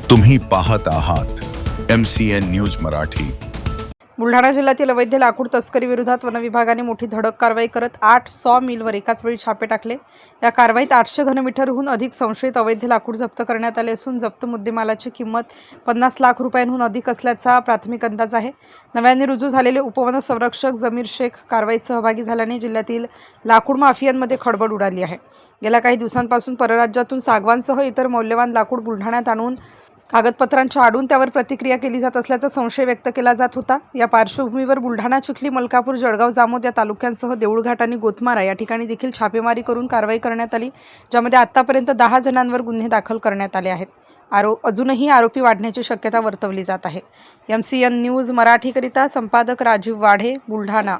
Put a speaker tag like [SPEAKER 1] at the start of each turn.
[SPEAKER 1] तुम्ही पाहत आहात MCN न्यूज मराठी।
[SPEAKER 2] बुलढाणा जिल्ह्यातील अवैध लाकूड तस्करी विरोधात वन विभागाने मोठी धडक कारवाई करत 8 सॉ मिलवर एकाच वेळी छापे टाकले। या कारवाईत 800 घनमीटरहून अधिक संशयित अवैध लाकूड जप्त करण्यात आले असून जप्त मुद्देमालाची किंमत 50 लाख रुपयांहून अधिक असल्याचा प्राथमिक अंदाज आहे। नव्याने रुजू झालेले उपवन संरक्षक जमीर शेख कारवाईत सहभागी झाल्याने जिल्ह्यातील लाकूड माफियांमध्ये खळबळ उडाली आहे। गेल्या काही दिवसांपासून परराज्यातून सागवानसह इतर मौल्यवान लाकूड बुलढाण्यात आणून कागदपत्रांच्या आडून त्यावर प्रक्रिया केली जात असल्याचा संशय व्यक्त केला जात होता। या पार्श्वभूमीवर बुलढाणा, चिखली, मलकापूर, जळगाव, जामोद या तालुक्यांसह देऊळघाट आणि गोतमारा या ठिकाणी देखील छापेमारी करून कारवाई करण्यात आली, ज्यामध्ये आतापर्यंत 10 जणांवर गुन्हे दाखल करण्यात आले आहेत। अजूनही आरोपी वाढण्याची शक्यता वर्तवली जात आहे। MCN न्यूज मराठीकरिता संपादक राजीव वाढे, बुलढाणा।